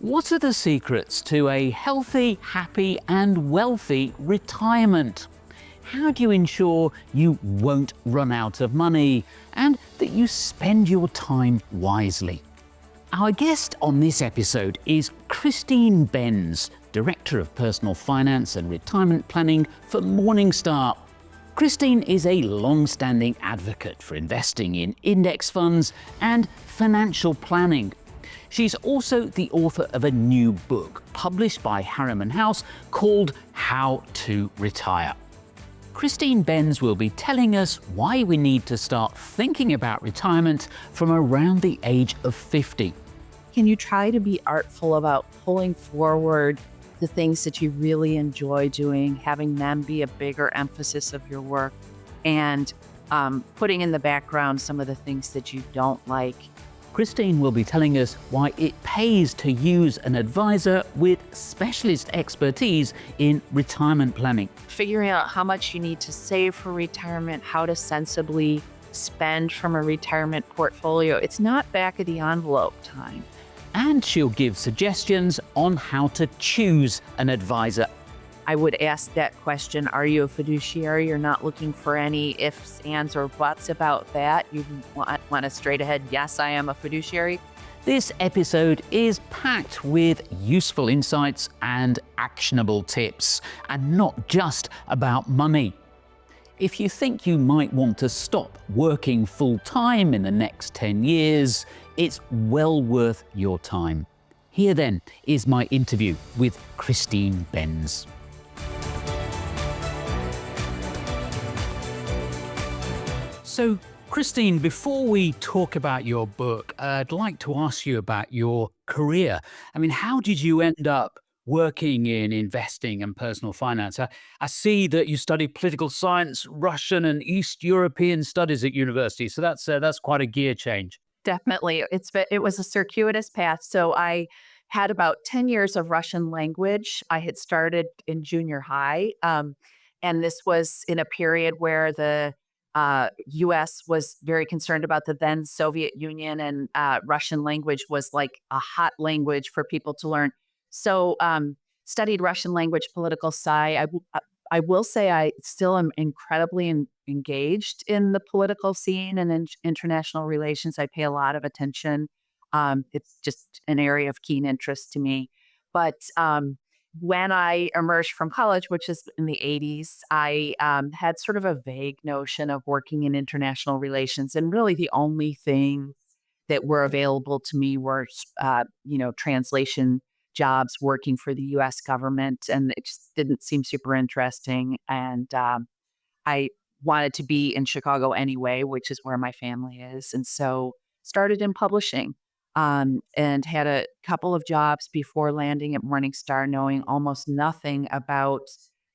What are the secrets to a healthy, happy and wealthy retirement? How do you ensure you won't run out of money and that you spend your time wisely? Our guest on this episode is Christine Benz, Director of Personal Finance and Retirement Planning for Morningstar. Christine is a long-standing advocate for investing in index funds and financial planning. She's also the author of a new book published by Harriman House called How to Retire. Christine Benz will be telling us why we need to start thinking about retirement from around the age of 50. Can you try to be artful about pulling forward the things that you really enjoy doing, having them be a bigger emphasis of your work, and putting in the background some of the things that you don't like? Christine will be telling us why it pays to use an advisor with specialist expertise in retirement planning. Figuring out how much you need to save for retirement, how to sensibly spend from a retirement portfolio. It's not back of the envelope time. And she'll give suggestions on how to choose an advisor. I would ask that question, are you a fiduciary? You're not looking for any ifs, ands, or buts about that. You want a straight ahead, yes, I am a fiduciary. This episode is packed with useful insights and actionable tips, and not just about money. If you think you might want to stop working full-time in the next 10 years, it's well worth your time. Here then is my interview with Christine Benz. So, Christine, before we talk about your book, I'd like to ask you about your career. I mean, how did you end up working in investing and personal finance? I see that you studied political science, Russian and East European studies at university. So that's quite a gear change. Definitely. It was a circuitous path. So I had about 10 years of Russian language. I had started in junior high. And this was in a period where the U.S. was very concerned about the then Soviet Union, and Russian language was like a hot language for people to learn. So studied Russian language, political sci. I will say I still am incredibly engaged in the political scene and in international relations. I pay a lot of attention. It's just an area of keen interest to me. But when I emerged from college, which is in the 80s, I had sort of a vague notion of working in international relations. And really the only thing that were available to me were, translation jobs working for the U.S. government. And it just didn't seem super interesting. And I wanted to be in Chicago anyway, which is where my family is. And so started in publishing. And had a couple of jobs before landing at Morningstar, knowing almost nothing about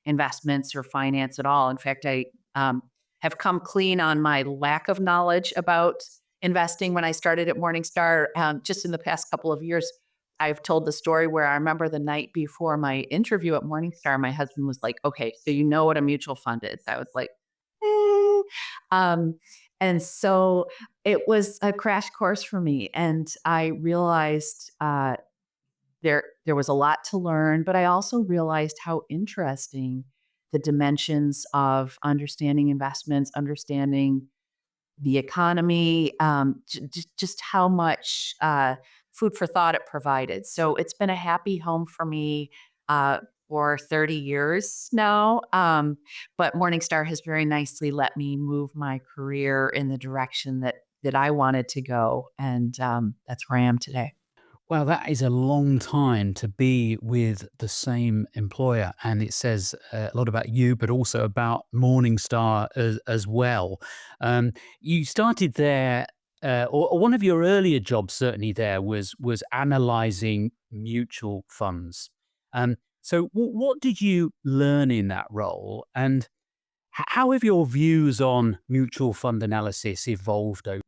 investments or finance at all. In fact, I have come clean on my lack of knowledge about investing when I started at Morningstar. Just in the past couple of years, I've told the story where I remember the night before my interview at Morningstar, my husband was like, "Okay, so you know what a mutual fund is?" I was like, And so it was a crash course for me. And I realized there was a lot to learn, but I also realized how interesting the dimensions of understanding investments, understanding the economy, just how much food for thought it provided. So it's been a happy home for me for 30 years now. But Morningstar has very nicely let me move my career in the direction that I wanted to go. And that's where I am today. Well, that is a long time to be with the same employer. And it says a lot about you, but also about Morningstar as well. You started there, or one of your earlier jobs certainly there was analyzing mutual funds. So what did you learn in that role? And how have your views on mutual fund analysis evolved over?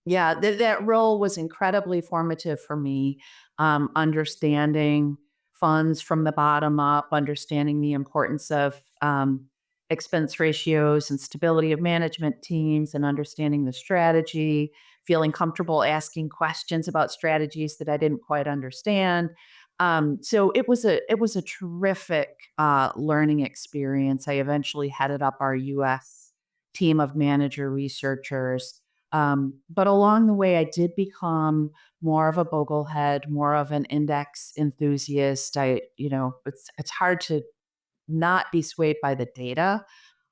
Yeah, that role was incredibly formative for me. Understanding funds from the bottom up, understanding the importance of expense ratios and stability of management teams, and understanding the strategy, feeling comfortable asking questions about strategies that I didn't quite understand. So it was a terrific learning experience. I eventually headed up our U.S. team of manager researchers. But along the way, I did become more of a boglehead, more of an index enthusiast. It's hard to not be swayed by the data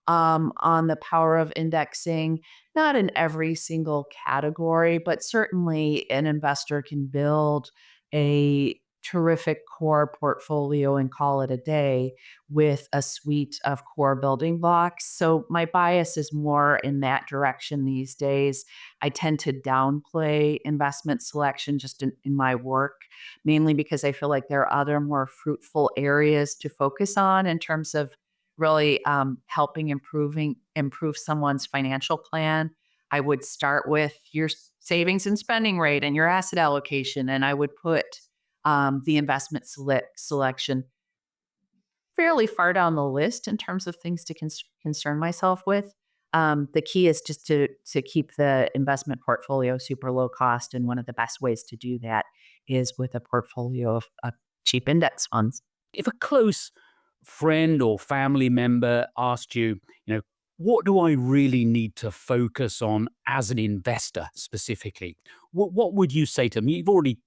on the power of indexing, not in every single category, but certainly an investor can build a terrific core portfolio and call it a day with a suite of core building blocks. So my bias is more in that direction these days. I tend to downplay investment selection just in my work, mainly because I feel like there are other more fruitful areas to focus on in terms of really helping improve someone's financial plan. I would start with your savings and spending rate and your asset allocation, and I would put the investment selection fairly far down the list in terms of things to concern myself with. The key is just to keep the investment portfolio super low cost, and one of the best ways to do that is with a portfolio of cheap index funds. If a close friend or family member asked you, what do I really need to focus on as an investor specifically? What would you say to them? You've already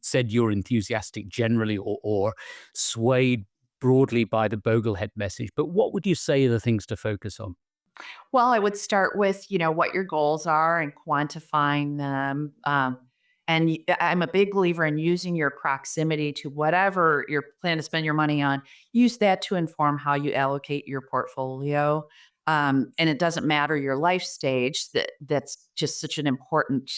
said you're enthusiastic generally or swayed broadly by the Boglehead message, but what would you say are the things to focus on? Well, I would start with, what your goals are and quantifying them. I'm a big believer in using your proximity to whatever you plan to spend your money on. Use that to inform how you allocate your portfolio. And it doesn't matter your life stage. That's just such an important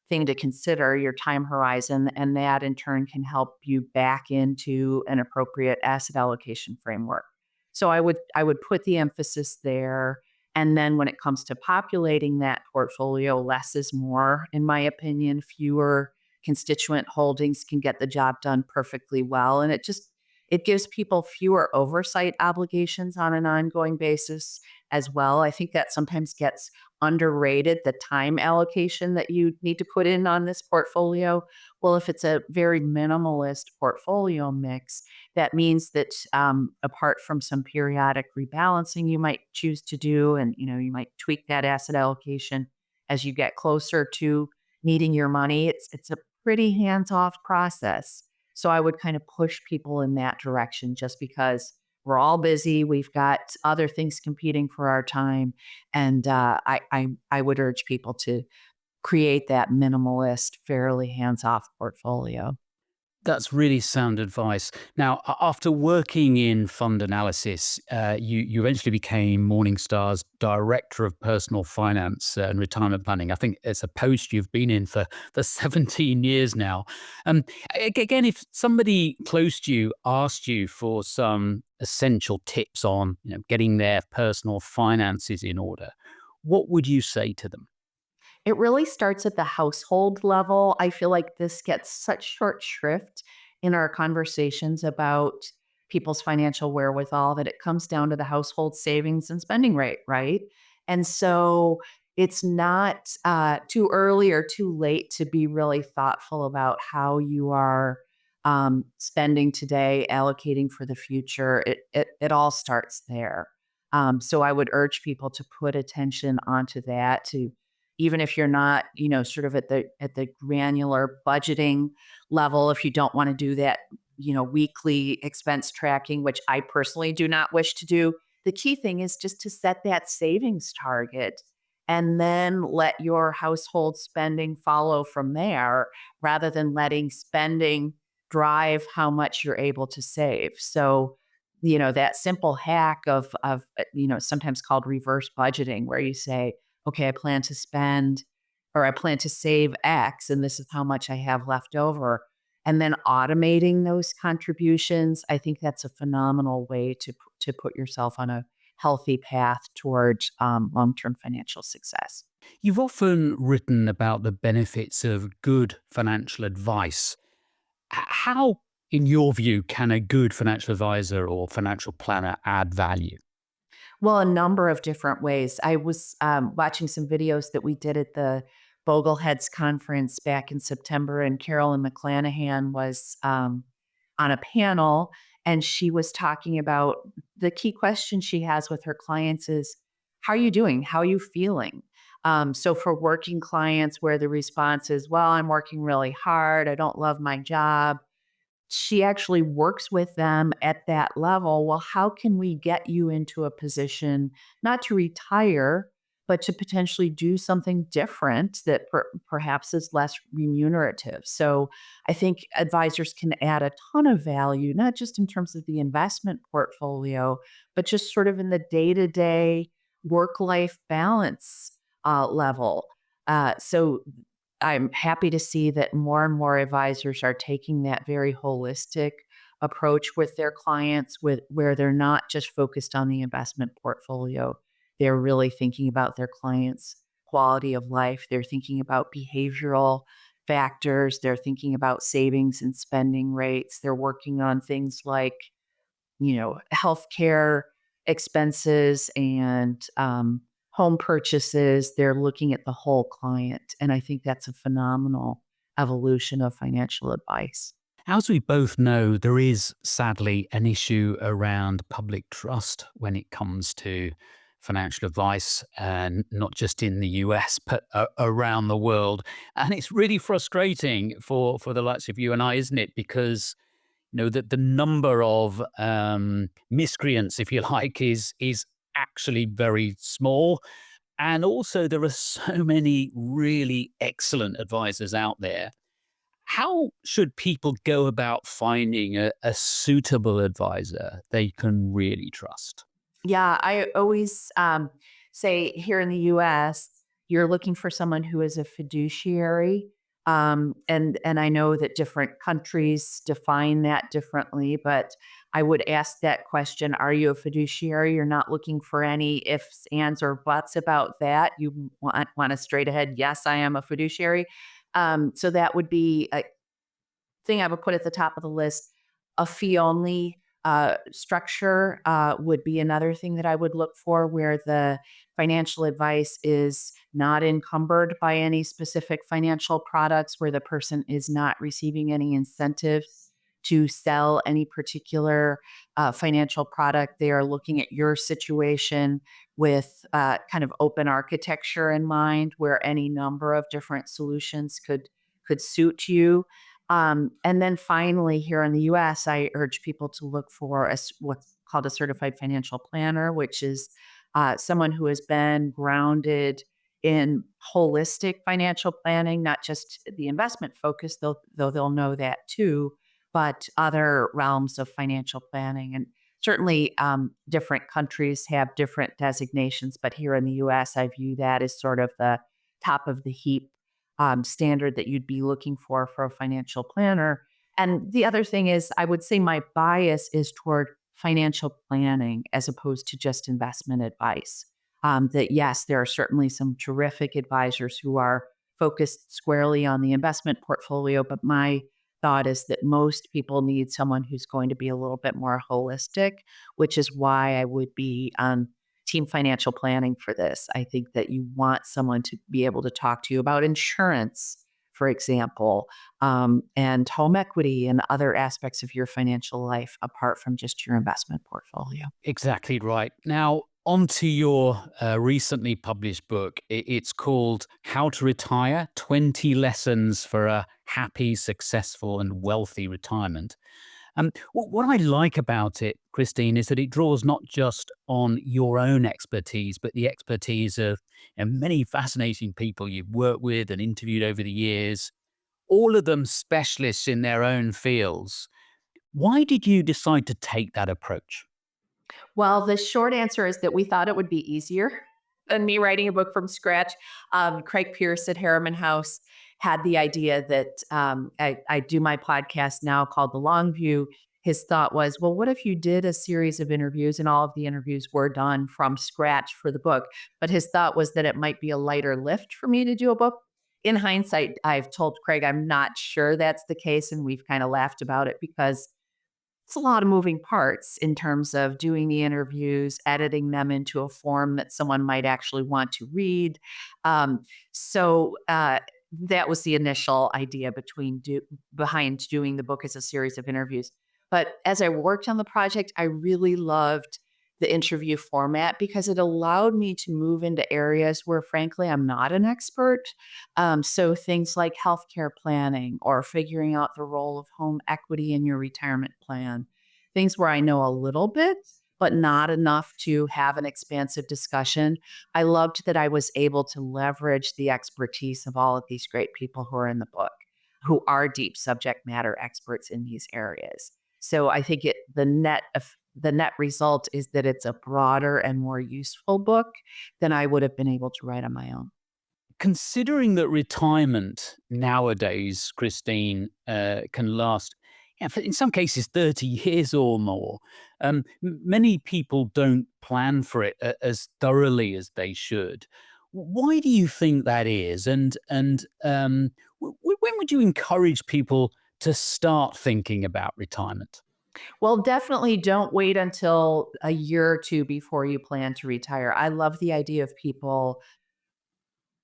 thing to consider, your time horizon, and that in turn can help you back into an appropriate asset allocation framework. So I would put the emphasis there. And then when it comes to populating that portfolio, less is more, in my opinion. Fewer constituent holdings can get the job done perfectly well. And it gives people fewer oversight obligations on an ongoing basis as well. I think that sometimes gets underrated, the time allocation that you need to put in on this portfolio. Well, if it's a very minimalist portfolio mix, that means that apart from some periodic rebalancing you might choose to do, and you might tweak that asset allocation as you get closer to needing your money. It's a pretty hands-off process. So I would kind of push people in that direction just because we're all busy. We've got other things competing for our time, and I would urge people to create that minimalist, fairly hands-off portfolio. That's really sound advice. Now, after working in fund analysis, you eventually became Morningstar's Director of Personal Finance and Retirement Planning. I think it's a post you've been in for 17 years now. Again, if somebody close to you asked you for some essential tips on getting their personal finances in order, what would you say to them? It really starts at the household level. I feel like this gets such short shrift in our conversations about people's financial wherewithal that it comes down to the household savings and spending rate, right? And so it's not too early or too late to be really thoughtful about how you are spending today, allocating for the future. It all starts there. So I would urge people to put attention onto that, to even if you're not, sort of at the granular budgeting level, if you don't want to do that, weekly expense tracking, which I personally do not wish to do. The key thing is just to set that savings target and then let your household spending follow from there rather than letting spending drive how much you're able to save. So, that simple hack of sometimes called reverse budgeting, where you say, okay, I plan to spend or I plan to save X and this is how much I have left over. And then automating those contributions, I think that's a phenomenal way to put yourself on a healthy path towards long-term financial success. You've often written about the benefits of good financial advice. How, in your view, can a good financial advisor or financial planner add value? Well, a number of different ways. I was watching some videos that we did at the Bogleheads conference back in September, and Carolyn McClanahan was on a panel, and she was talking about the key question she has with her clients is, how are you doing? How are you feeling? So for working clients where the response is, well, I'm working really hard. I don't love my job, she actually works with them at that level. Well, how can we get you into a position not to retire, but to potentially do something different that perhaps is less remunerative? So I think advisors can add a ton of value, not just in terms of the investment portfolio, but just sort of in the day to day work life balance level. So I'm happy to see that more and more advisors are taking that very holistic approach with their clients, with where they're not just focused on the investment portfolio. They're really thinking about their clients' quality of life. They're thinking about behavioral factors. They're thinking about savings and spending rates. They're working on things like, healthcare expenses and home purchases. They're looking at the whole client. And I think that's a phenomenal evolution of financial advice. As we both know, there is sadly an issue around public trust when it comes to financial advice, and not just in the US, but around the world. And it's really frustrating for the likes of you and I, isn't it? Because that the number of miscreants, if you like, is actually very small. And also, there are so many really excellent advisors out there. How should people go about finding a suitable advisor they can really trust? Yeah, I always say here in the US, you're looking for someone who is a fiduciary. And I know that different countries define that differently, but I would ask that question: are you a fiduciary? You're not looking for any ifs, ands, or buts about that. You want a straight ahead, yes, I am a fiduciary. So that would be a thing I would put at the top of the list. A fee only structure would be another thing that I would look for, where the financial advice is not encumbered by any specific financial products, where the person is not receiving any incentives to sell any particular financial product. They are looking at your situation with kind of open architecture in mind, where any number of different solutions could suit you. And then finally, here in the US, I urge people to look for what's called a certified financial planner, which is someone who has been grounded in holistic financial planning, not just the investment focus, though they'll know that too, but other realms of financial planning. And certainly, different countries have different designations, but here in the US, I view that as sort of the top of the heap standard that you'd be looking for a financial planner. And the other thing is, I would say my bias is toward financial planning as opposed to just investment advice. That yes, there are certainly some terrific advisors who are focused squarely on the investment portfolio, but my thought is that most people need someone who's going to be a little bit more holistic, which is why I would be on team financial planning for this. I think that you want someone to be able to talk to you about insurance, for example, and home equity and other aspects of your financial life apart from just your investment portfolio. Exactly right. Now, on to your recently published book. It's called How to Retire 20 Lessons for a Happy, Successful, and Wealthy Retirement. What I like about it, Christine, is that it draws not just on your own expertise, but the expertise of many fascinating people you've worked with and interviewed over the years, all of them specialists in their own fields. Why did you decide to take that approach? Well, the short answer is that we thought it would be easier than me writing a book from scratch. Craig Pierce at Harriman House had the idea that I do my podcast now called The Long View. His thought was, well, what if you did a series of interviews and all of the interviews were done from scratch for the book? But his thought was that it might be a lighter lift for me to do a book. In hindsight, I've told Craig I'm not sure that's the case, and we've kind of laughed about it because it's a lot of moving parts in terms of doing the interviews, editing them into a form that someone might actually want to read. Um, so that was the initial idea behind doing the book as a series of interviews. But as I worked on the project, I really loved the interview format because it allowed me to move into areas where, frankly, I'm not an expert. So things like healthcare planning or figuring out the role of home equity in your retirement plan, things where I know a little bit, but not enough to have an expansive discussion. I loved that I was able to leverage the expertise of all of these great people who are in the book, who are deep subject matter experts in these areas. So I think the net result is that it's a broader and more useful book than I would have been able to write on my own. Considering that retirement nowadays, Christine, can last, yeah, in some cases, 30 years or more, many people don't plan for it as thoroughly as they should. Why do you think that is? And when would you encourage people to start thinking about retirement? Well, definitely don't wait until a year or two before you plan to retire. I love the idea of people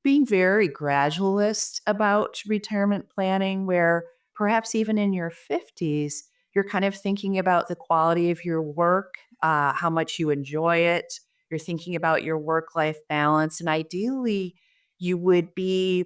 being very gradualist about retirement planning, where perhaps even in your 50s, you're kind of thinking about the quality of your work, how much you enjoy it. You're thinking about your work life balance. And ideally, you would be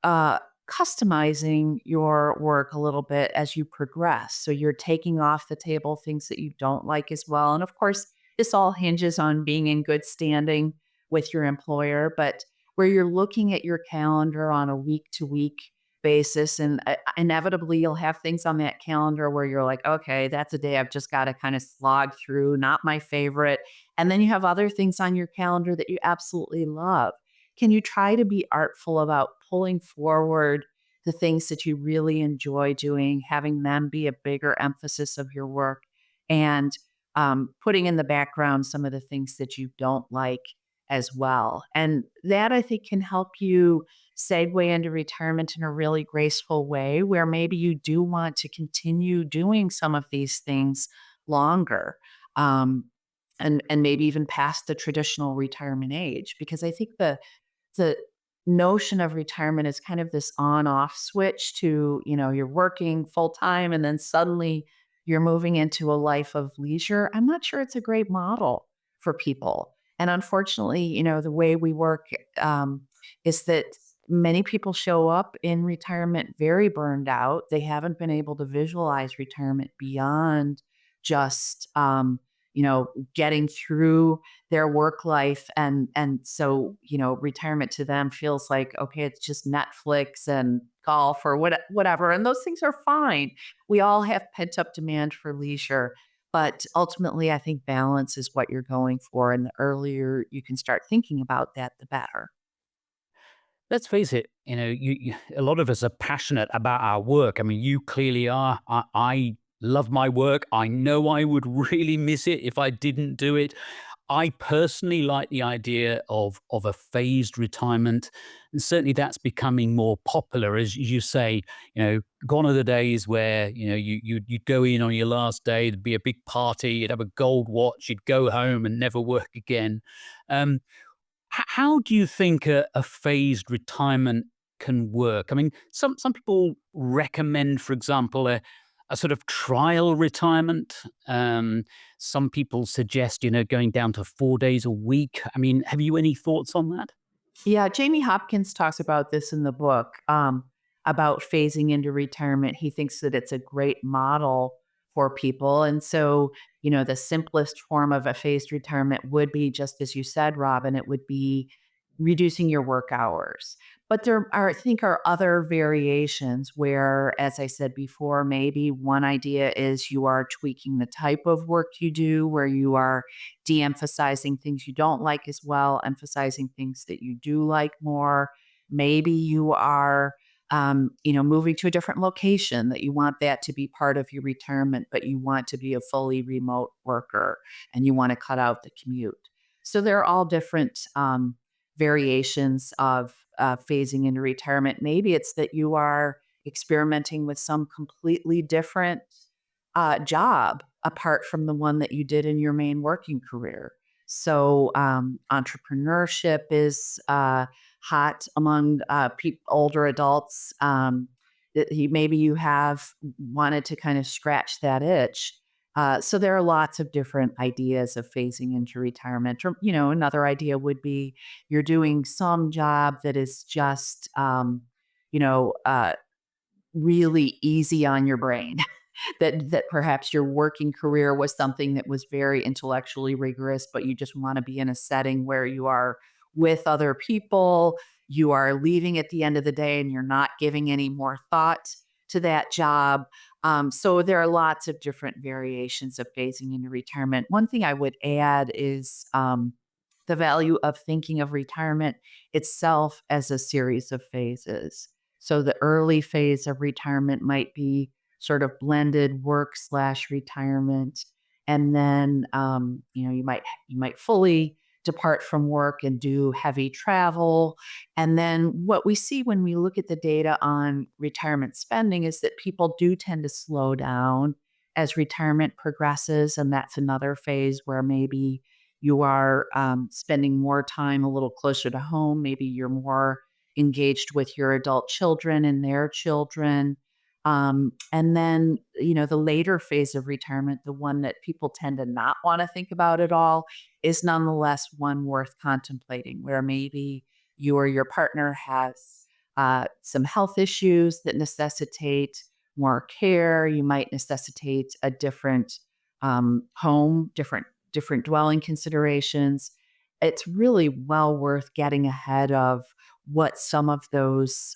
uh, customizing your work a little bit as you progress. So you're taking off the table things that you don't like as well. And of course, this all hinges on being in good standing with your employer, but where you're looking at your calendar on a week to week basis. And inevitably, you'll have things on that calendar where you're like, okay, that's a day I've just got to kind of slog through, not my favorite. And then you have other things on your calendar that you absolutely love. Can you try to be artful about pulling forward the things that you really enjoy doing, having them be a bigger emphasis of your work, and putting in the background some of the things that you don't like as well? And that I think can help you segue into retirement in a really graceful way where maybe you do want to continue doing some of these things longer. Um, and maybe even past the traditional retirement age, because I think the notion of retirement is kind of this on-off switch to, you're working full time and then suddenly you're moving into a life of leisure. I'm not sure it's a great model for people. And unfortunately, the way we work is that many people show up in retirement very burned out. They haven't been able to visualize retirement beyond just, getting through their work life, and so retirement to them feels like, okay, it's just Netflix and golf or whatever, and those things are fine. We all have pent up demand for leisure, but ultimately I think balance is what you're going for, and the earlier you can start thinking about that, the better. Let's face it, a lot of us are passionate about our work. I mean, you clearly are. I love my work. I know I would really miss it if I didn't do it. I personally like the idea of a phased retirement. And certainly that's becoming more popular. As you say, gone are the days where, you'd go in on your last day, there'd be a big party, you'd have a gold watch, you'd go home and never work again. Um, how do you think a phased retirement can work? I mean, some people recommend, for example, a sort of trial retirement. Some people suggest, going down to 4 days a week. I mean, have you any thoughts on that? Yeah, Jamie Hopkins talks about this in the book, about phasing into retirement. He thinks that it's a great model for people. And so, the simplest form of a phased retirement would be just as you said, Robin, it would be reducing your work hours. But there are, I think, are other variations where, as I said before, maybe one idea is you are tweaking the type of work you do, where you are de emphasizing things you don't like as well, emphasizing things that you do like more. Maybe you are, moving to a different location, that you want that to be part of your retirement, but you want to be a fully remote worker and you want to cut out the commute. So they're all different variations of phasing into retirement. Maybe it's that you are experimenting with some completely different job apart from the one that you did in your main working career. So entrepreneurship is hot among older adults. Maybe you have wanted to kind of scratch that itch. So there are lots of different ideas of phasing into retirement. Or, another idea would be you're doing some job that is just, you know, uh, really easy on your brain. That perhaps your working career was something that was very intellectually rigorous, but you just want to be in a setting where you are with other people, you are leaving at the end of the day, and you're not giving any more thought to that job. So there are lots of different variations of phasing into retirement. One thing I would add is the value of thinking of retirement itself as a series of phases. So the early phase of retirement might be sort of blended work/retirement, and then you might fully depart from work and do heavy travel. And then what we see when we look at the data on retirement spending is that people do tend to slow down as retirement progresses, and that's another phase where maybe you are spending more time a little closer to home. Maybe you're more engaged with your adult children and their children. And then, the later phase of retirement, the one that people tend to not want to think about at all, is nonetheless one worth contemplating, where maybe you or your partner has some health issues that necessitate more care. You might necessitate a different home, different dwelling considerations. It's really well worth getting ahead of what some of those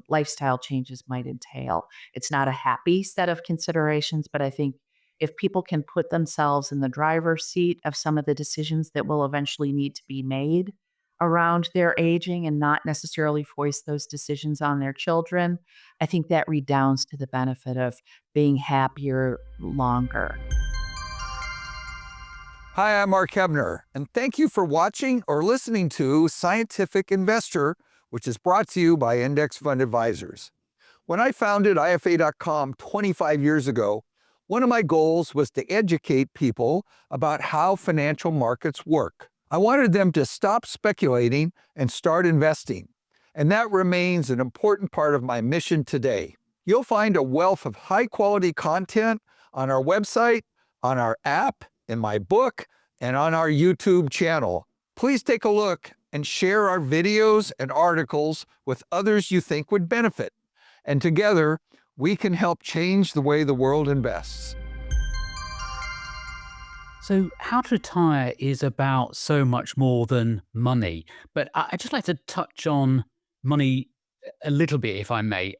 lifestyle changes might entail. It's not a happy set of considerations, but I think if people can put themselves in the driver's seat of some of the decisions that will eventually need to be made around their aging and not necessarily foist those decisions on their children, I think that redounds to the benefit of being happier longer. Hi, I'm Mark Hebner, and thank you for watching or listening to Scientific Investor, which is brought to you by Index Fund Advisors. When I founded IFA.com 25 years ago, one of my goals was to educate people about how financial markets work. I wanted them to stop speculating and start investing, and that remains an important part of my mission today. You'll find a wealth of high-quality content on our website, on our app, in my book, and on our YouTube channel. Please take a look and share our videos and articles with others you think would benefit. And together, we can help change the way the world invests. So, how to retire is about so much more than money. But I'd just like to touch on money a little bit, if I may.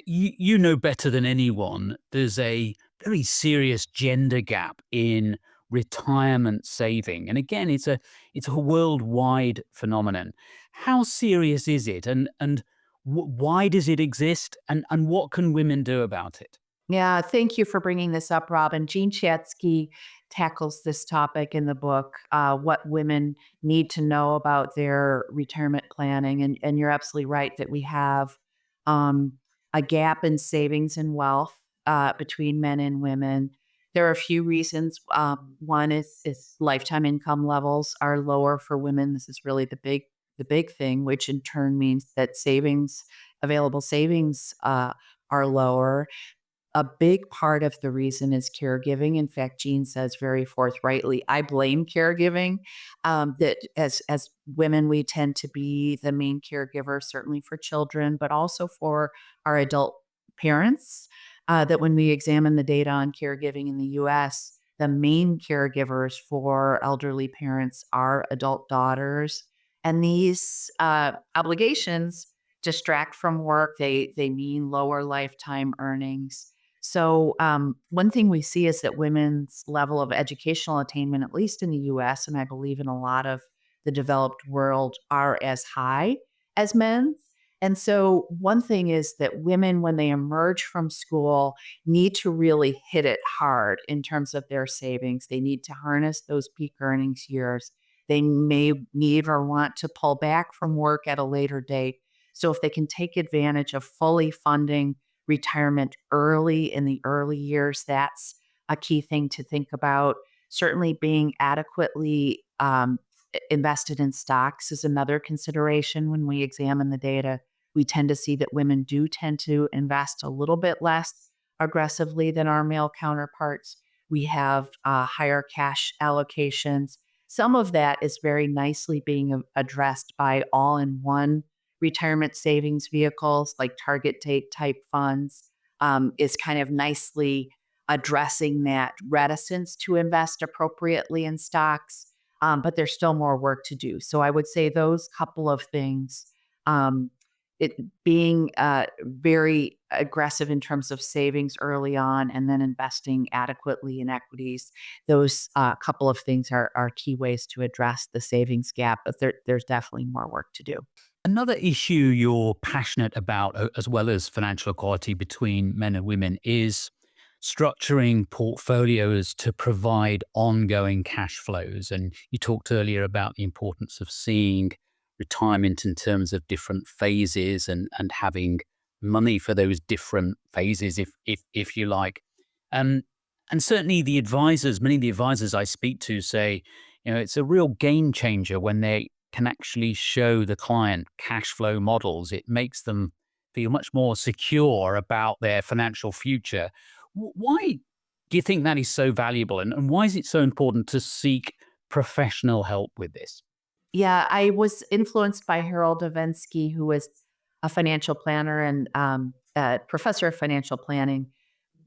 You know better than anyone, there's a very serious gender gap in retirement saving. And again, it's a worldwide phenomenon. How serious is it? And why does it exist? And what can women do about it? Yeah, thank you for bringing this up, Robin. Jean Chatzky tackles this topic in the book, what women need to know about their retirement planning. And you're absolutely right that we have um, a gap in savings and wealth between men and women. There are a few reasons. One is lifetime income levels are lower for women. This is really the big thing, which in turn means that available savings are lower. A big part of the reason is caregiving. In fact, Jean says very forthrightly, I blame caregiving. That as women, we tend to be the main caregiver, certainly for children, but also for our adult parents. That when we examine the data on caregiving in the US, the main caregivers for elderly parents are adult daughters. And these obligations distract from work. They mean lower lifetime earnings. So one thing we see is that women's level of educational attainment, at least in the US, and I believe in a lot of the developed world, are as high as men's. And so one thing is that women, when they emerge from school, need to really hit it hard in terms of their savings. They need to harness those peak earnings years. They may need or want to pull back from work at a later date. So if they can take advantage of fully funding retirement early in the early years, that's a key thing to think about. Certainly being adequately invested in stocks is another consideration when we examine the data. We tend to see that women do tend to invest a little bit less aggressively than our male counterparts. We have higher cash allocations. Some of that is very nicely being addressed by all-in-one retirement savings vehicles like target date type funds, is kind of nicely addressing that reticence to invest appropriately in stocks. But there's still more work to do. So I would say those couple of things, it being very aggressive in terms of savings early on and then investing adequately in equities, those couple of things are key ways to address the savings gap, but there's definitely more work to do. Another issue you're passionate about, as well as financial equality between men and women, is structuring portfolios to provide ongoing cash flows. And you talked earlier about the importance of seeing retirement in terms of different phases and having money for those different phases, if you like. And certainly many of the advisors I speak to say, it's a real game changer when they can actually show the client cash flow models. It makes them feel much more secure about their financial future. Why do you think that is so valuable? And why is it so important to seek professional help with this? Yeah, I was influenced by Harold Ovensky, who was a financial planner and a professor of financial planning.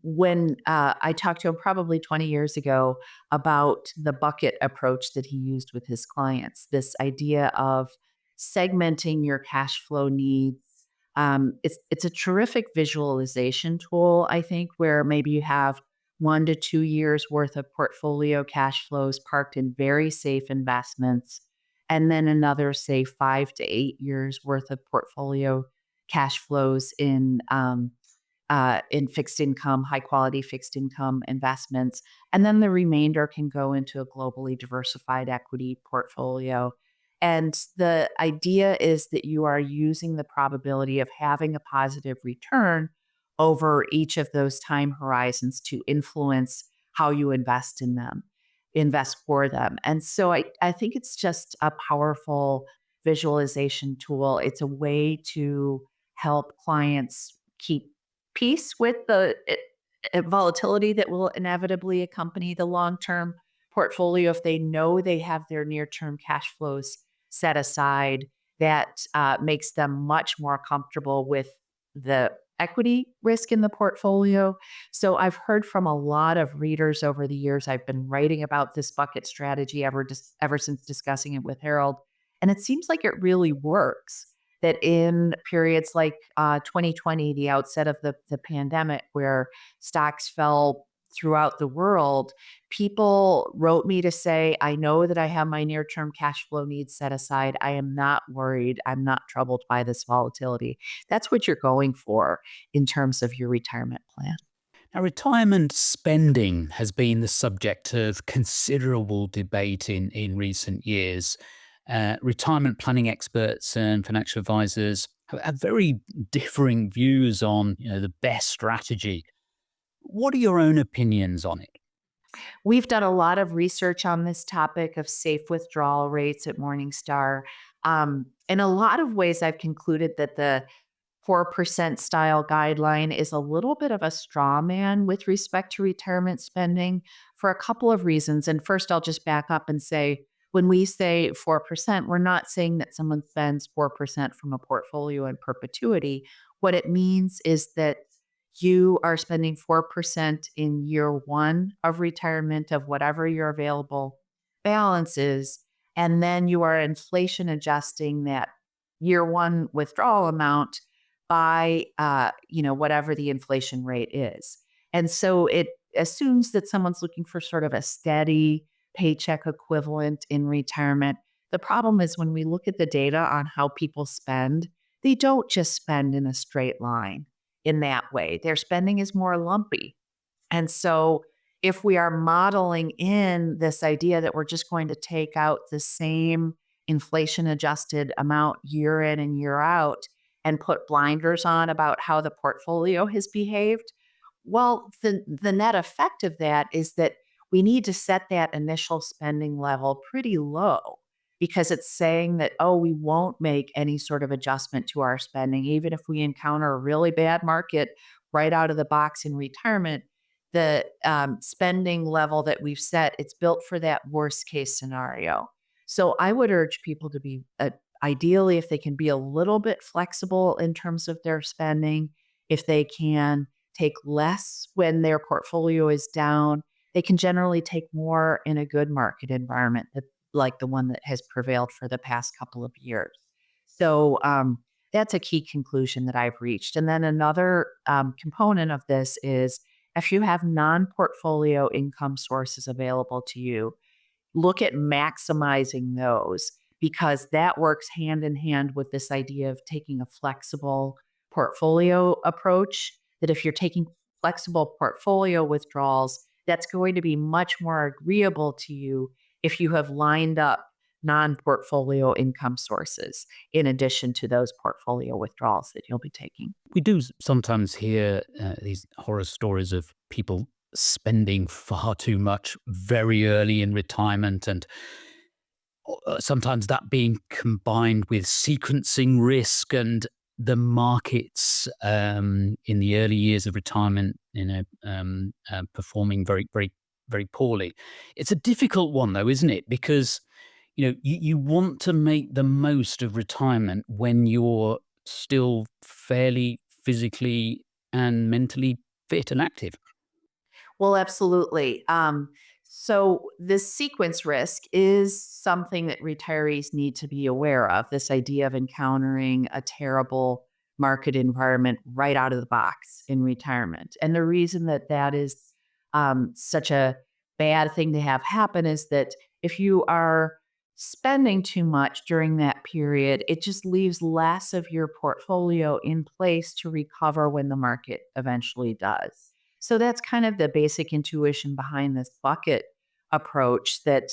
When I talked to him probably 20 years ago about the bucket approach that he used with his clients, this idea of segmenting your cash flow needs. It's a terrific visualization tool, I think, where maybe you have 1 to 2 years worth of portfolio cash flows parked in very safe investments, and then another, say, 5 to 8 years worth of portfolio cash flows in fixed income, high quality fixed income investments. And then the remainder can go into a globally diversified equity portfolio. And the idea is that you are using the probability of having a positive return over each of those time horizons to influence how you invest for them. And so I think it's just a powerful visualization tool. It's a way to help clients keep peace with the volatility that will inevitably accompany the long-term portfolio if they know they have their near-term cash flows set aside. That makes them much more comfortable with the equity risk in the portfolio. So I've heard from a lot of readers over the years. I've been writing about this bucket strategy ever since discussing it with Harold, and it seems like it really works. That in periods like 2020, the outset of the pandemic, where stocks fell throughout the world, people wrote me to say, I know that I have my near term cash flow needs set aside. I am not worried. I'm not troubled by this volatility. That's what you're going for in terms of your retirement plan. Now, retirement spending has been the subject of considerable debate in recent years. Retirement planning experts and financial advisors have very differing views on the best strategy. What are your own opinions on it? We've done a lot of research on this topic of safe withdrawal rates at Morningstar. In a lot of ways, I've concluded that the 4% style guideline is a little bit of a straw man with respect to retirement spending for a couple of reasons. And first, I'll just back up and say, when we say 4%, we're not saying that someone spends 4% from a portfolio in perpetuity. What it means is that you are spending 4% in year one of retirement of whatever your available balance is. And then you are inflation adjusting that year one withdrawal amount by whatever the inflation rate is. And so it assumes that someone's looking for sort of a steady paycheck equivalent in retirement. The problem is when we look at the data on how people spend, they don't just spend in a straight line in that way. Their spending is more lumpy. And so if we are modeling in this idea that we're just going to take out the same inflation adjusted amount year in and year out and put blinders on about how the portfolio has behaved, Well, the net effect of that is that we need to set that initial spending level pretty low because it's saying that, oh, we won't make any sort of adjustment to our spending, even if we encounter a really bad market right out of the box in retirement. The spending level that we've set, it's built for that worst case scenario. So I would urge people to be, ideally, if they can be a little bit flexible in terms of their spending, if they can take less when their portfolio is down. They can generally take more in a good market environment, like the one that has prevailed for the past couple of years. So that's a key conclusion that I've reached. And then another component of this is if you have non portfolio income sources available to you, look at maximizing those because that works hand in hand with this idea of taking a flexible portfolio approach. That if you're taking flexible portfolio withdrawals, that's going to be much more agreeable to you if you have lined up non portfolio income sources in addition to those portfolio withdrawals that you'll be taking. We do sometimes hear these horror stories of people spending far too much very early in retirement, and sometimes that being combined with sequencing risk and the markets in the early years of retirement, performing very, very, very poorly. It's a difficult one, though, isn't it? Because you want to make the most of retirement when you're still fairly physically and mentally fit and active. Well, absolutely. So this sequence risk is something that retirees need to be aware of. This idea of encountering a terrible market environment right out of the box in retirement. And the reason that that is such a bad thing to have happen is that if you are spending too much during that period, it just leaves less of your portfolio in place to recover when the market eventually does. So that's kind of the basic intuition behind this bucket approach that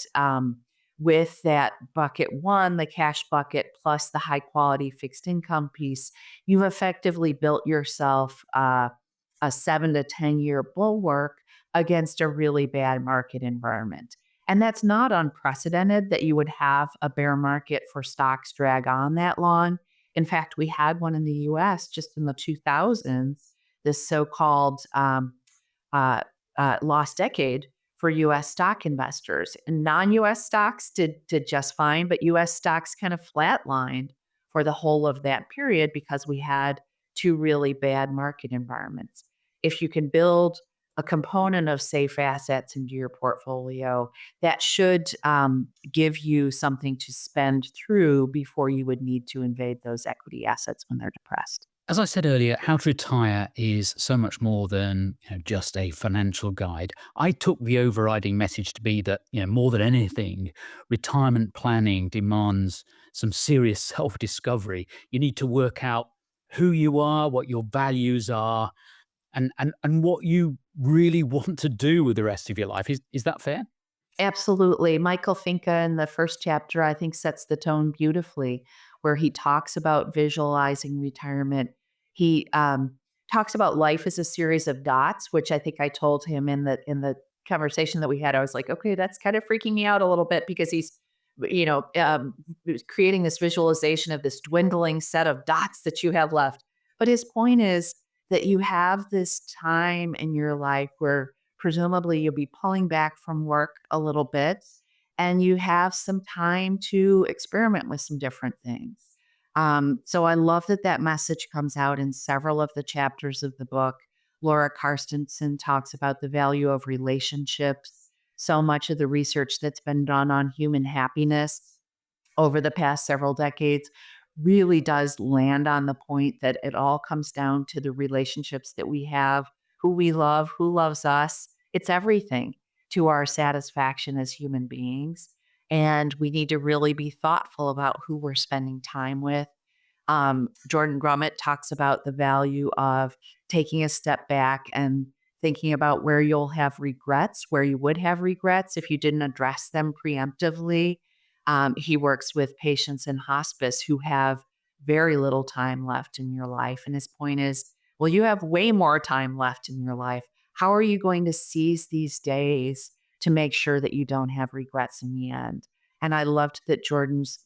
with that bucket one, the cash bucket plus the high quality fixed income piece, you've effectively built yourself a 7 to 10 year bulwark against a really bad market environment. And that's not unprecedented that you would have a bear market for stocks drag on that long. In fact, we had one in the US just in the 2000s, this so called lost decade for US stock investors. And non US stocks did just fine, but US stocks kind of flatlined for the whole of that period because we had two really bad market environments. If you can build a component of safe assets into your portfolio, that should give you something to spend through before you would need to invade those equity assets when they're depressed. As I said earlier, How to Retire is so much more than just a financial guide. I took the overriding message to be that more than anything, retirement planning demands some serious self-discovery. You need to work out who you are, what your values are, and what you really want to do with the rest of your life. Is that fair? Absolutely. Michael Finka in the first chapter, I think, sets the tone beautifully, where he talks about visualizing retirement. He talks about life as a series of dots, which I think I told him in the conversation that we had. I was like, okay, that's kind of freaking me out a little bit because he's, creating this visualization of this dwindling set of dots that you have left. But his point is that you have this time in your life where presumably you'll be pulling back from work a little bit and you have some time to experiment with some different things. So I love that that message comes out in several of the chapters of the book. Laura Carstensen talks about the value of relationships. So much of the research that's been done on human happiness over the past several decades really does land on the point that it all comes down to the relationships that we have, who we love, who loves us. It's everything to our satisfaction as human beings. And we need to really be thoughtful about who we're spending time with. Jordan Grummett talks about the value of taking a step back and thinking about where you'll have regrets, where you would have regrets if you didn't address them preemptively. He works with patients in hospice who have very little time left in your life. And his point is, Well, you have way more time left in your life. How are you going to seize these days to make sure that you don't have regrets in the end? And I loved that Jordan's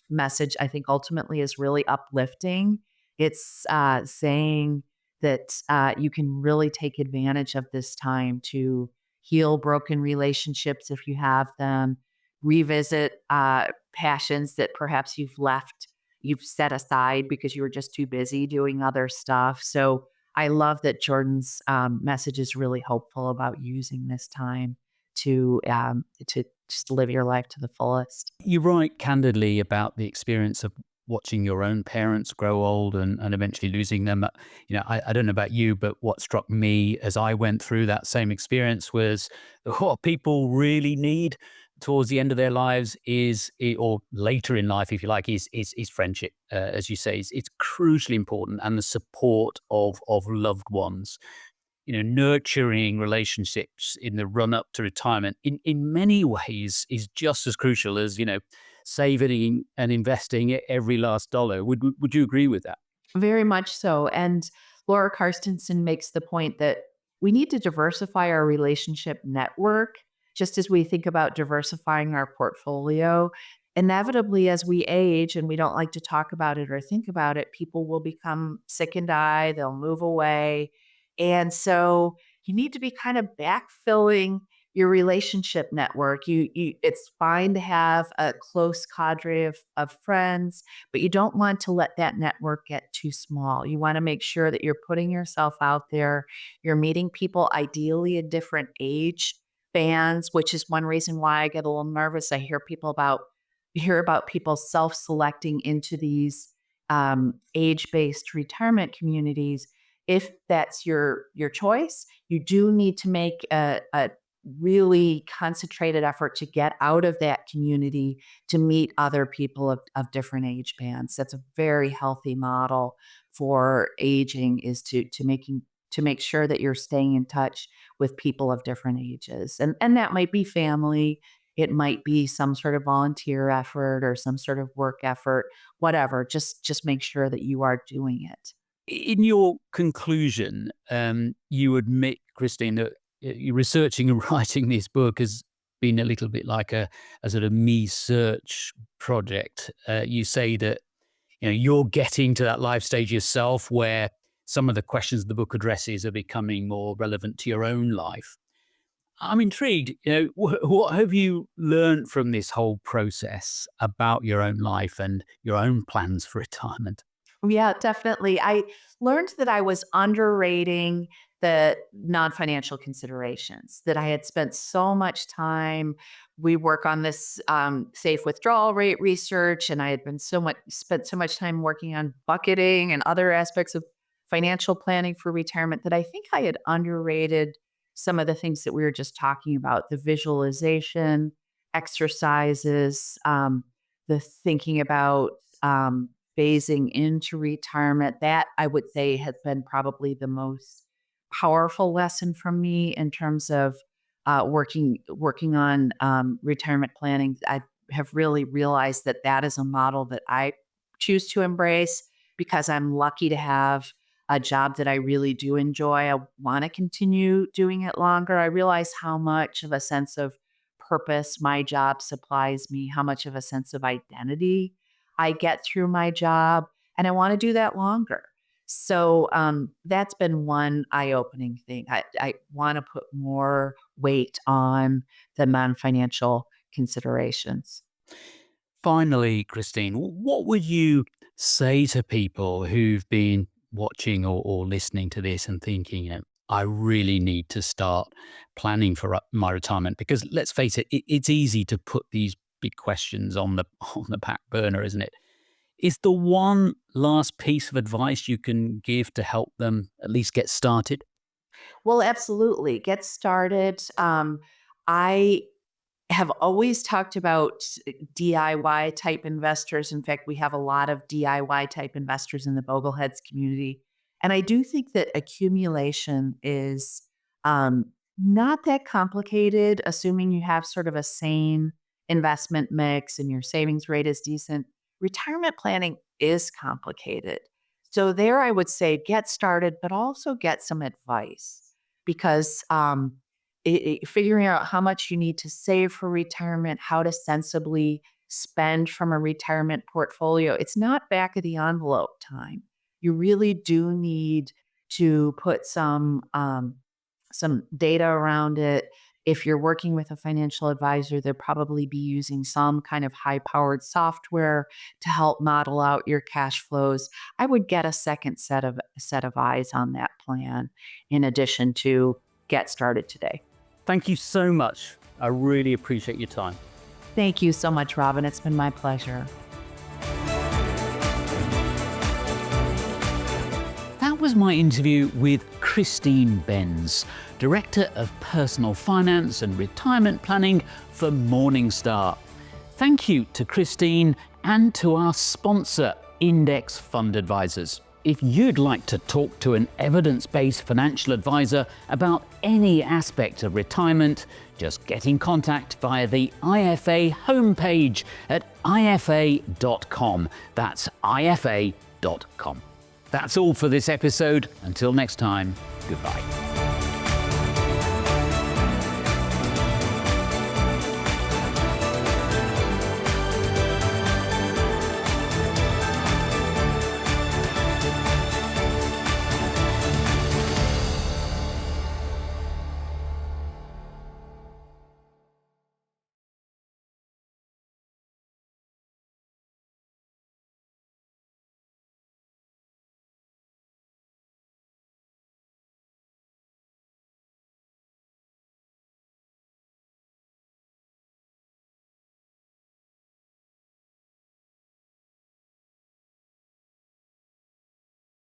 message, I think ultimately is really uplifting. It's saying that you can really take advantage of this time to heal broken relationships if you have them, revisit passions that perhaps you've set aside because you were just too busy doing other stuff. So I love that Jordan's message is really hopeful about using this time to just live your life to the fullest. You write candidly about the experience of watching your own parents grow old and eventually losing them. I don't know about you, but what struck me as I went through that same experience was what people really need towards the end of their lives or later in life, if you like, is friendship. As you say, it's crucially important, and the support of loved ones. Nurturing relationships in the run up to retirement in many ways is just as crucial as, saving and investing every last dollar. Would you agree with that? Very much so. And Laura Karstensen makes the point that we need to diversify our relationship network, just as we think about diversifying our portfolio. Inevitably, as we age and we don't like to talk about it or think about it, people will become sick and die, they'll move away. And so you need to be kind of backfilling your relationship network. It's fine to have a close cadre of friends, but you don't want to let that network get too small. You want to make sure that you're putting yourself out there. You're meeting people ideally in different age bands, which is one reason why I get a little nervous. I hear about people self-selecting into these age-based retirement communities. If that's your choice, you do need to make a really concentrated effort to get out of that community to meet other people of different age bands. That's a very healthy model for aging, is to make sure that you're staying in touch with people of different ages. And that might be family, it might be some sort of volunteer effort or some sort of work effort, whatever. Just make sure that you are doing it. In your conclusion, you admit, Christine, that you're researching and writing this book has been a little bit like a sort of me search project. You say that you're getting to that life stage yourself where some of the questions the book addresses are becoming more relevant to your own life. I'm intrigued. What have you learned from this whole process about your own life and your own plans for retirement? Yeah, definitely. I learned that I was underrating the non-financial considerations, that I had spent so much time. We work on this safe withdrawal rate research, and I had been spent so much time working on bucketing and other aspects of financial planning for retirement that I think I had underrated some of the things that we were just talking about: the visualization exercises, the thinking about phasing into retirement. That I would say has been probably the most powerful lesson for me in terms of working on retirement planning. I have really realized that that is a model that I choose to embrace because I'm lucky to have a job that I really do enjoy. I want to continue doing it longer. I realize how much of a sense of purpose my job supplies me, how much of a sense of identity I get through my job, and I want to do that longer. So that's been one eye-opening thing. I want to put more weight on the non-financial considerations. Finally, Christine, what would you say to people who've been watching or listening to this and thinking, I really need to start planning for my retirement? Because let's face it, it's easy to put these big questions on the on the back burner, isn't it? Is the one last piece of advice you can give to help them at least get started? Well, absolutely. Get started. I have always talked about DIY type investors. In fact, we have a lot of DIY type investors in the Bogleheads community. And I do think that accumulation is not that complicated, assuming you have sort of a sane investment mix and your savings rate is decent. Retirement planning is complicated. So there I would say get started, but also get some advice because figuring out how much you need to save for retirement, how to sensibly spend from a retirement portfolio. It's not back of the envelope time. You really do need to put some data around it. If you're working with a financial advisor, they'll probably be using some kind of high-powered software to help model out your cash flows. I would get a second set of eyes on that plan in addition to get started today. Thank you so much. I really appreciate your time. Thank you so much, Robin. It's been my pleasure. That was my interview with Christine Benz, Director of Personal Finance and Retirement Planning for Morningstar. Thank you to Christine and to our sponsor, Index Fund Advisors. If you'd like to talk to an evidence-based financial advisor about any aspect of retirement, just get in contact via the IFA homepage at ifa.com. That's ifa.com. That's all for this episode. Until next time, goodbye.